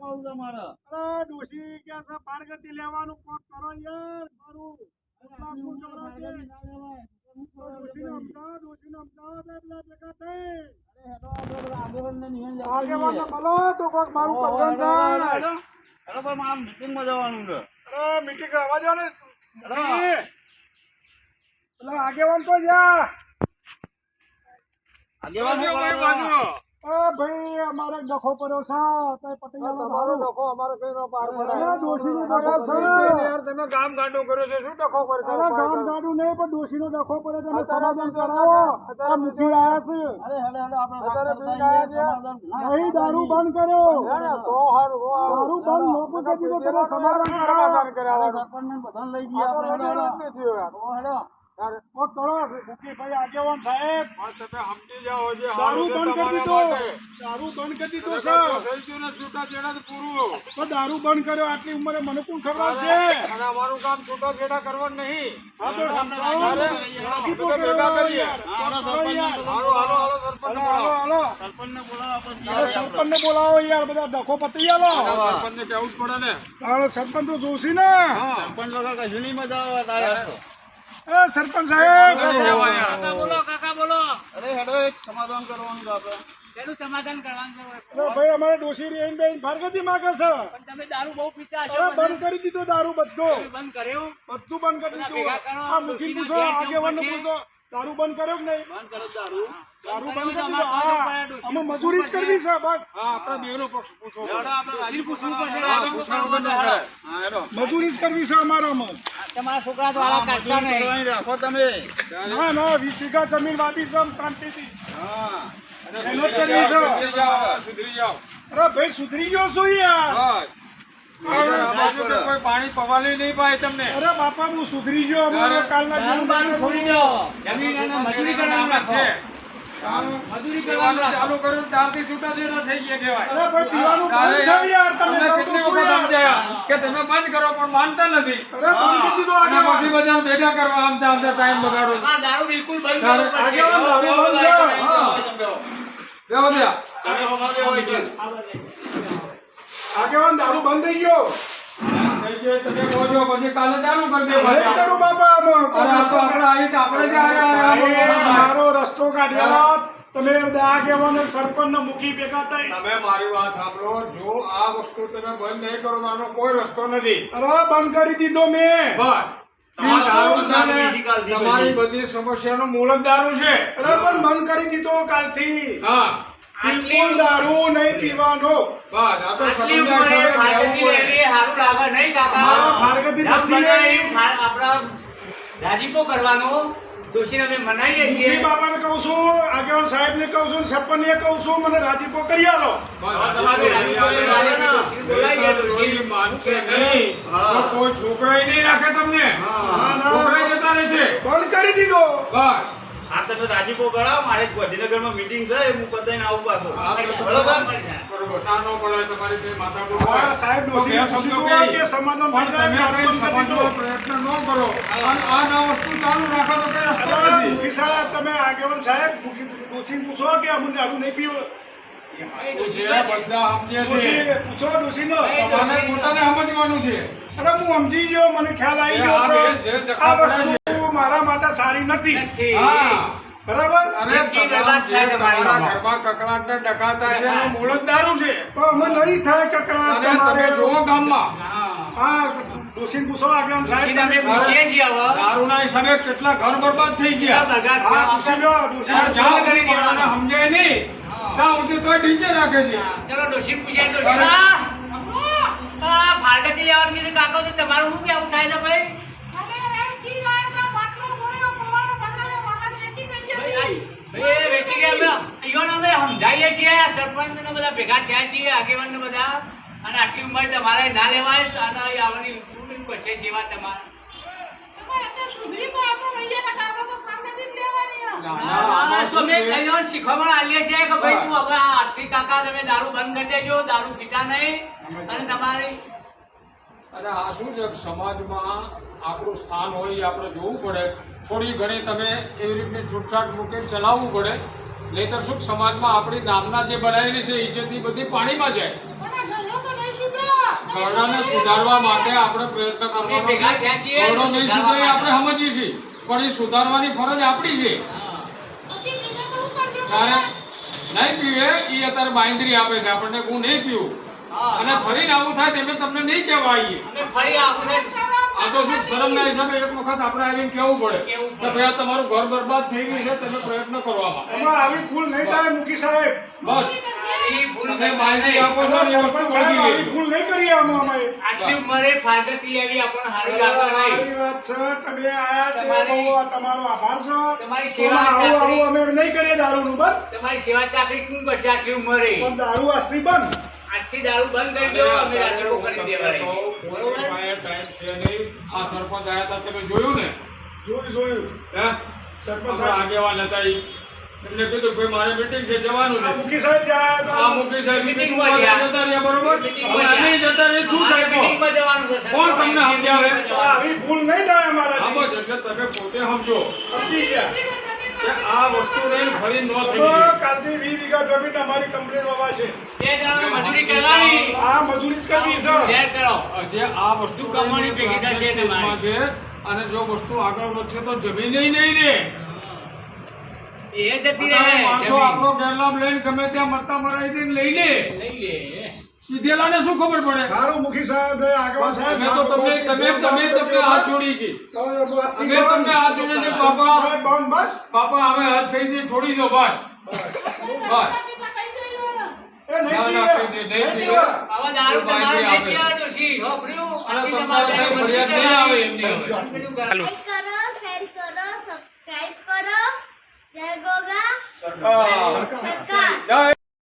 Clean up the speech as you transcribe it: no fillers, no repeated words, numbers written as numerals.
આવું તમારે અરે ડોશી કે છે પારગતી લેવાનું કોક કરો યાર મારું ડોશીને અમદાવાદ એટલે ભેગા થઈ આગેવાનને બોલો તો કોક મારું કલ્યાણ થાય. અરે પણ મારા મીટિંગમાં જવાનું છે. અરે મીટિંગ કરવા જાવ ને એટલે આગેવાન તો જા આગેવાન બોલાવો. ભાઈ અમારે ડખો પડ્યો છે પટેલ તમારો ડખો અમારે કઈ નો પાર પડે. ડોશીનો ડખો છે. યાર તમે ગામ ગાંડો કર્યો છે શું ડખો અરે કરતા ગામ ગાડું નહીં પણ ડોશીનો ડખો પડે તમે સમાધાન કરાવો. આ મૂકી આયા છે અરે હેડો હેડો આપણે અત્યારે વાત પી કરતા ગયા આવીએ, છે. સમાધાન. નહીં દારૂ બંધ કર્યો. તો હારું દારૂ બંધ લોકો કરી દીધો તમે સમાધાન કરાવો. અરે સરપંચને બધાને લઈ ગયા આપણે. હેડો, હેડો. ઓ, હેડો. ઓ કરો મુખીભાઈ આગેવાન સાહેબ તમે સમજી જાઓ જે દારૂ હારું છે બંધ કરી તમારા દીધો. માટે. દારૂ બંધ કરી દીધો છે થઈ ગયું ને છૂટાછેડા તો પૂરું. તો દારૂ બંધ કર્યો આટલી ઉંમરે મને કોણ ખબર છે. અને અમારું કામ છૂટાછેડા કરવાનું નહીં. હા તો સમજાવો. અરે, રાજીપો બધા ભેગા કરાવો કરીએ. યાર. હાલો, કરો યાર. સરપંચને હાલો હાલો હાલો સરપંચ હાલો હાલો હાલો સરપંચને બોલાવો આપણે અરે સરપંચને બોલાવો યાર બધા ડખો પતી આલો. સરપંચને કહેવું જ પડે ને. તારો સરપંચ તો જોશી ને. હા. સરપંચ વગર કશું નહીં મજા આવે તારે. એ સરપંચ સાહેબ કાકા બોલો કાકા બોલો અરે હેડો એક સમાધાન કરવાનું છે આપણે. શેનું સમાધાન કરવાનું છે? અરે ભાઈ અમારે ડોશી રેન બેન ફારગતી માંગે છે. પણ તમે દારૂ બહુ પીતા અરે છો બંધ કરી દીધો દારૂ બધો બંધ કર્યું બધું બંધ કરી દીધું. ભેગા કરો, આ મુખી પૂછો ડોશીના આગેવાનને ઘેર જવું પૂછો દારૂ બંધ કર્યો કે નહીં. બંધ કરો દારૂ. દારૂ બંધ બંધ કરી કર્યું દીધો. તો હા અમારે ડોશીનું અમે મજૂરી જ કરવી છે બસ. હા આપણે બેનો પક્ષ પૂછો. હેડો આપણે રાજી પૂછવું પડશે. હા, પૂછવાનું બંધ ના થાય. હા, હેડો. મજૂરી જ કરવી છે અમારામાં. તમારા છોકરા તો હા, આવા કાઢતા મજૂરી નહીં કરવાની રાખો તમે. ના ના 20 વીઘા જમીન વાપી છે આમ શાંતિથી. હા. મહેનત કરવી છે. સુધરી જાઓ, સુધરી જાઓ. અરે ભાઈ સુધરી ગયો છું યાર. હા. આ બાજુ તો કોઈ પાણી પવાલી નહીં પાય તમને. અરે બાપા હું સુધરી ગયો અમારે કાલના દારૂ બારૂ છોડી દો જમીન અને મજૂરી કરવાનું રાખો છે. મજૂરી કરવાનું પીવાનું રાખો ચાલુ કર્યું ત્યારથી છૂટાછેડા થઈ ગયા કહેવાય. અરે ભાઈ પીવાનું તારે બંધ છે યાર તમને તમને કહું કેટલી છું વખત યાર. સમજાયા કે તમે બંધ કરો પણ માનતા નથી. અરે બંધ કરી દીધો અને પછી આગેવાન. બધા ભેગા કરવા આમતા આમતા ટાઈમ બગાડો છો. આ દારૂ બિલકુલ બંધ કરવું પડશે આગેવાન દારૂ બંધ છે. જવા દે. આગેવાન દારૂ બંધ થઈ ગયો. થઈ ગયો તમે કહો છો પછી કાલે ચાલુ કરી દે નહીં પાછા. કરું બાપા આમાં. અરે આ તો આપણે આવી તો આપણે જ આયા ભાઈ, મારો રસ્તો કાઢ્યો તમે બધા આગેવાનો સરપંચ મૂકી ભેગા થઈ. તમે મારી વાત સાંભળો જો આ વસ્તુ તમે બંધ નહીં કરો તો આનો કોઈ રસ્તો નથી. અરે બંધ કરી દીધો મેં. બસ આ દારૂ છે ને તમારી બધી સમસ્યાનું મૂળ જ દારૂ છે. અરે પણ બંધ કરી દીધો કાલથી. હા બિલકુલ દારૂ નહીં પીવાનો. બસ આ તો આટલી સમજ્યા ઉંમરે છે, ફારગતી રહેવું પડે. લેવી સારું લાગે નહીં કાકા મારા ફારગતી જપ નથી બનાવી, લેવી. આપણા રાજીપો કરવાનો દોષીને અમે મનાઈએ છીએ મુખી બાપાને કહું છું આગેવાન સાહેબને કહું છું સરપંચને કહું છું મને રાજીપો કરી આલો. બસ તમારે આ રાજીપો બોલાવીએ કોઈ માનશે નહીં તો કોઈ છોકરાય નહીં રાખે તમને. ના, ના. છોકરાય જતા રહે છે. બંધ કરી દીધો. બસ આ તમે રાજીપો કરાવો મારે ગાંધીનગરમાં મીટિંગ છે હું બધાને આવું પાછો. આ તો બરોબર? બરોબર ના નો પડે તમારી જે માથાકૂટ હા, થાય. સાહેબ તો ડોશીને બે પૂછી શબ્દો જુઓ કહી. કે સમાધાન થઈ પણ જાય. તમે દારૂ બંધ કરી કંઈ સમજવાનો દીધો. પ્રયત્ન ન કરો અને આ ના વસ્તુ ચાલુ રાખો તો કઈ રસ્તો અરે નથી. મુખી સાહેબ તમે આગેવાન સાહેબ ડોશીને પૂછો કે અમને દારૂ નહીં પીવો. છે, બધા સમજે છે. ડોશી પૂછો ડોશીનો. તમારે પોતાને સમજવાનું છે. અરે હું સમજી ગયો મને ખ્યાલ આવી ગયો આ છે જે આ ડખા વસ્તુ મારા માટે સારી નથી. નથી. હા બરાબર અરે જિંદગી બરબાદ થાય જે તમારી તમારા બાબા. ઘરમાં કકળાટ ને ડખા થાય છે એનું મૂળ જ દારૂ છે. તો અમે નહીં થાય કકળાટ અને તમે તમારે. જુઓ ગામમાં હા ડોશીને પૂછો આગેવાન દોષીને અમે સાહેબ. પૂછીએ છીએ હવે દારૂના હિસાબે કેટલા ઘર બરબાદ થઈ ગયા. બગાડ હા થયો. પૂછી લો ડોશીને પણ જ્યાં સુધી કોઈને સમજાય નહીં ત્યાં સુધી તોય ઢીંચે રાખે છે. ચલો ડોશી પૂછે ફારગતી લેવાનું કીધું કાકા તો તમારું શું કેવું થાય છે ભાઈ ભાઈ, વેચી ગયા અમે અહીંયાને અમે સમજાવીએ છીએ સરપંચને બધા ભેગા થયા છીએ આગેવાનને બધા અને આટલી ઉંમર તમારે ના લેવાય અને આવવાની શું કરશે સેવા તમારે શીખવામણ આલીએ છીએ કે ભાઈ તું હવે આજથી કાકા તમે દારૂ બંધ કરી દેજો દારૂ પીતા નહીં અને તમારી અને આ શું છે કે સમાજમાં આપણું સ્થાન હોય એ આપણે જોવું પડે. થોડી ઘણી તમે એવી રીતની છૂટછાટ મૂકીને ચલાવવું પડે. નહીંતર શું સમાજમાં આપણી નામના જે બનાવેલી છે ઇજ્જતની બધી પાણીમાં જાય. ગરડાને સુધારવા માટે આપણે પ્રયત્ન કરવાનો અમે ભેગા થયા છીએ, ગરડો નહીં સુધરે એ સુધારવા આપણે સમજીએ છીએ, પણ એ સુધારવાની ફરજ આપણી છે. હા. ત્યારે નહીં પીવે એ અત્યારે બાંયધરી આપે છે આપણને હું નહીં પીવું, હા. અને ફરીને આવું થાય તેમે તમને નહીં કહેવા આવીએ. અમે ફરી આપણે આ તો શું શરમના હિસાબે એક વખત આપણે આવીને કહેવું પડે કહેવું કે ભાઈ આ તમારું ઘર બરબાદ થઈ ગયું છે, તમે પ્રયત્ન કરવામાં એમાં આવી ભૂલ નહીં થાય મુખી સાહેબ. બસ એ ભૂલ તમે નહીં બાંયધરી થાય. આપો છો એ વસ્તુ સરપંચ સાહેબ વળગી આવી ગઈ. ભૂલ નહીં કરીએ આમાં અમે. આટલી ઉંમરે ફાગતી લેવી આપણને સારી લાગે નહીં. સારી વાત છે, તમે આયા તે તમારી- બહુ તમારો આભાર છે. તમારી સેવા આવું ચાકરી- અમે નહીં કરીએ દારૂનું બંધ, તમારી સેવા ચાકરી કોણ કરશે આટલી ઉંમરે? પણ દારૂ અસ્ત્રી બંધ. આજથી દારૂ બંધ કરી દો, અમે રાત્રિઓ કરી દેવાય. કોઈ પાસે ટાઈમ છે નહીં. આ સરપંચ આયા હતા તમે જોયું ને? જોયું. હે? સરપંચ આપણા આગેવાન હતા ઈ. એટલે કીધું ભાઈ મારે મીટિંગ છે, જવાનું આ છે. મુખી સાહેબ ત્યાં આ આયા મુખી સાહેબ Meeting meeting માં માં ગયા. જતા રહ્યા, બરોબર? Meeting હવે માં અમે ગયા. જતા રહીએ, શું મારે થાય કહો? meeting માં જવાનું છે, સર. કોણ તમને સમજાવે? હતા. આવી ભૂલ નહીં થાય હા, અમારાથી. બસ એટલે તમે પોતે સમજો સમજી ગયા. કે આ વસ્તુ નહીં ફરી ન થઈ તો જાય. કાંતિ 20 વીઘા જમીન અમારી કમ્પ્લીટ વાવા છે. બે જણાને મજૂરી કરવાની. આ મજૂરી જ કરવી છે. ઘેર કરો. જે આ વસ્તુ કમાણી ભેગી થશે તમારી. છે, અને જો વસ્તુ આગળ વધશે તો જમીન નહીં રહે. એ જતી અત્યારે રહે. માણસો આપણો ગેરલાભ લઈને ગમે ત્યાં મત્તા મરાઈ દઈને લઈ લે. લઈ લે. પીધેલાને શું ખબર પડે? સારું મુખી સાહેબ આગેવાન સાહેબ અમે તો તમને હાથ જોડી છે. અમે તમને હાથ જોડે છે, બાપા. સાહેબ બંધ બસ. બાપા હવે હાથ થઈ છે, છોડી દો બસ. બસ. એ નહીં ના, પીએ. નહીં પીએ, નહીં નહીં પીએ. પીએ. આવા દારૂ તમારે બાંધી નહીં આપે. પીવાનો છે. હોભળ્યું? અને આજથી તમારે તમારે કઈ ફરિયાદ નહીં આવે એમની હવે. પેલું કરો. લાઈક કરો, શેર કરો, સબસ્ક્રાઇબ કરો. જય ગોગા સરકાર. સરકાર.